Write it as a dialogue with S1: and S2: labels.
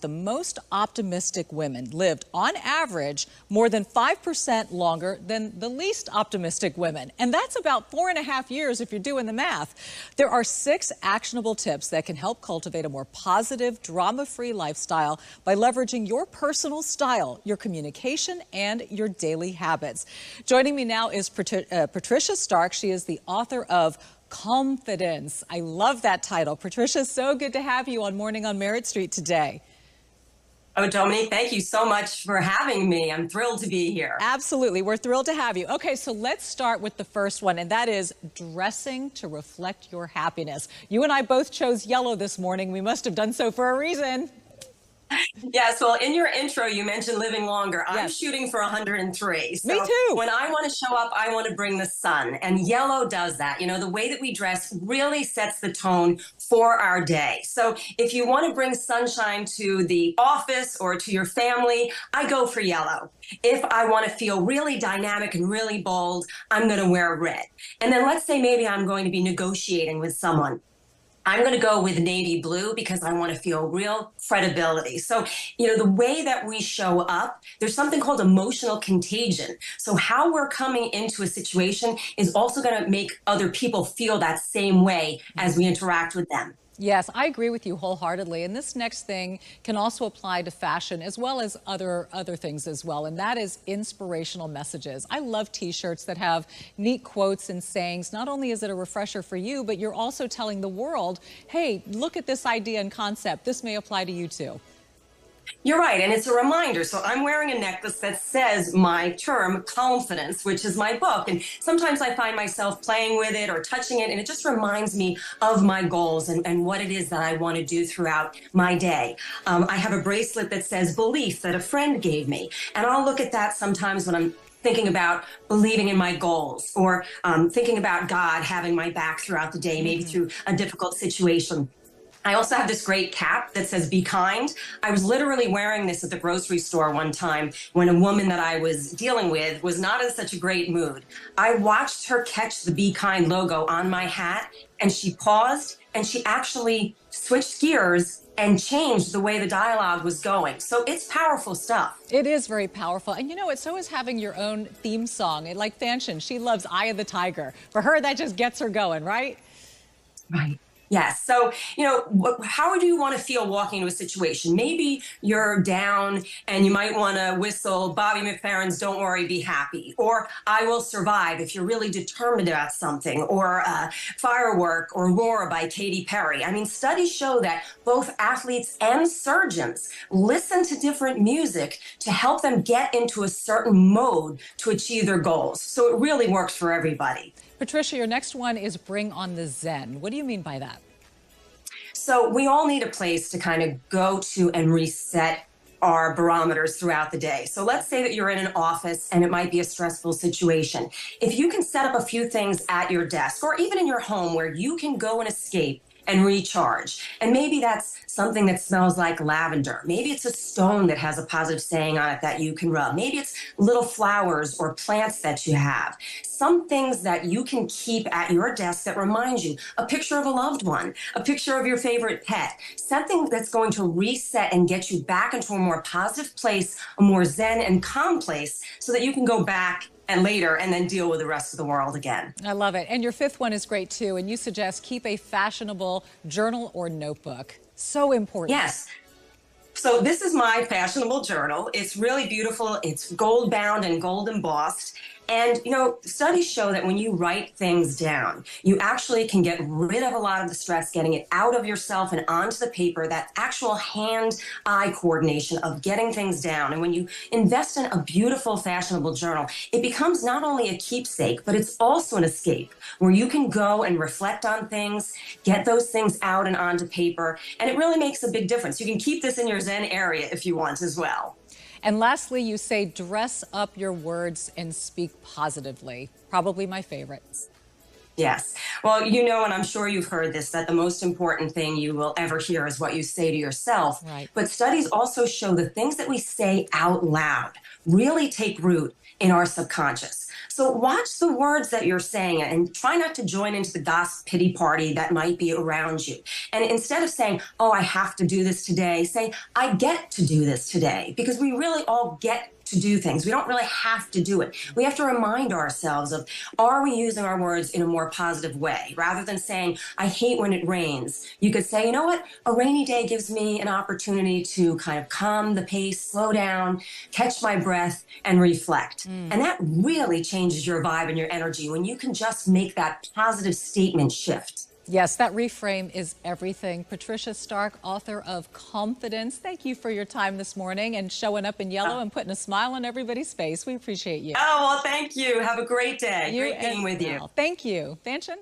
S1: The most optimistic women lived, on average, more than 5% longer than the least optimistic women. And that's about 4.5 years if you're doing the math. There are 6 actionable tips that can help cultivate a more positive, drama-free lifestyle by leveraging your personal style, your communication, and your daily habits. Joining me now is Patricia Stark. She is the author of Calmfidence. I love that title. Patricia, so good to have you on Morning on Merritt Street today.
S2: Oh, Dominique, thank you so much for having me. I'm thrilled to be here.
S1: Absolutely. We're thrilled to have you. Okay, so let's start with the first one, and that is dressing to reflect your happiness. You and I both chose yellow this morning. We must have done so for a reason.
S2: Yes, well, in your intro, you mentioned living longer. I'm
S1: Yes.
S2: shooting for 103. So
S1: Me too.
S2: when I want to show up, I want to bring the sun. And yellow does that. You know, the way that we dress really sets the tone for our day. So if you want to bring sunshine to the office or to your family, I go for yellow. If I want to feel really dynamic and really bold, I'm going to wear red. And then let's say maybe I'm going to be negotiating with someone. I'm going to go with navy blue because I want to feel real credibility. So, you know, the way that we show up, there's something called emotional contagion. So how we're coming into a situation is also going to make other people feel that same way as we interact with them.
S1: Yes, I agree with you wholeheartedly. And this next thing can also apply to fashion as well as other things as well. And that is inspirational messages. I love T-shirts that have neat quotes and sayings. Not only is it a refresher for you, but you're also telling the world, hey, look at this idea and concept. This may apply to you too.
S2: You're right, and it's a reminder. So I'm wearing a necklace that says my term, Calmfidence, which is my book. And sometimes I find myself playing with it or touching it, and it just reminds me of my goals and what it is that I want to do throughout my day. I have a bracelet that says belief that a friend gave me, and I'll look at that sometimes when I'm thinking about believing in my goals or thinking about God having my back throughout the day, maybe through a difficult situation. I also have this great cap that says, be kind. I was literally wearing this at the grocery store one time when a woman that I was dealing with was not in such a great mood. I watched her catch the Be Kind logo on my hat, and she paused and she actually switched gears and changed the way the dialogue was going. So it's powerful stuff.
S1: It is very powerful. And you know what? So is having your own theme song. And like Fanshin, she loves Eye of the Tiger. For her, that just gets her going, right?
S2: Right. Yes. So, you know, how do you want to feel walking into a situation? Maybe you're down and you might want to whistle Bobby McFerrin's Don't Worry, Be Happy, or I Will Survive if you're really determined about something, or Firework or Roar by Katy Perry. I mean, studies show that both athletes and surgeons listen to different music to help them get into a certain mode to achieve their goals. So it really works for everybody.
S1: Patricia, your next one is bring on the Zen. What do you mean by that?
S2: So we all need a place to kind of go to and reset our barometers throughout the day. So let's say that you're in an office and it might be a stressful situation. If you can set up a few things at your desk or even in your home where you can go and escape and recharge. And maybe that's something that smells like lavender. Maybe it's a stone that has a positive saying on it that you can rub. Maybe it's little flowers or plants that you have. Some things that you can keep at your desk that remind you, a picture of a loved one, a picture of your favorite pet, something that's going to reset and get you back into a more positive place, a more zen and calm place, so that you can go back and later and then deal with the rest of the world again.
S1: I love it. And your fifth one is great too. And you suggest keep a fashionable journal or notebook. So important.
S2: Yes. So this is my fashionable journal. It's really beautiful. It's gold bound and gold embossed. And, you know, studies show that when you write things down, you actually can get rid of a lot of the stress, getting it out of yourself and onto the paper, that actual hand-eye coordination of getting things down. And when you invest in a beautiful, fashionable journal, it becomes not only a keepsake, but it's also an escape where you can go and reflect on things, get those things out and onto paper. And it really makes a big difference. You can keep this in your Zen area if you want as well.
S1: And lastly, you say dress up your words and speak positively. Probably my favorite.
S2: Yes. Well, you know, and I'm sure you've heard this, that the most important thing you will ever hear is what you say to yourself.
S1: Right.
S2: But studies also show the things that we say out loud really take root in our subconscious. So watch the words that you're saying and try not to join into the gossip pity party that might be around you. And instead of saying, oh, I have to do this today, say, I get to do this today, because we really all get to do things. We don't really have to do it. We have to remind ourselves of, are we using our words in a more positive way? Rather than saying, I hate when it rains, you could say, you know what? A rainy day gives me an opportunity to kind of calm the pace, slow down, catch my breath, and reflect. And that really changes your vibe and your energy when you can just make that positive statement shift.
S1: Yes, that reframe is everything. Patricia Stark, author of Calmfidence. Thank you for your time this morning and showing up in yellow and putting a smile on everybody's face. We appreciate you.
S2: Oh, well, thank you. Have a great day.
S1: You
S2: Great being with you.
S1: Thank you. Fanchon?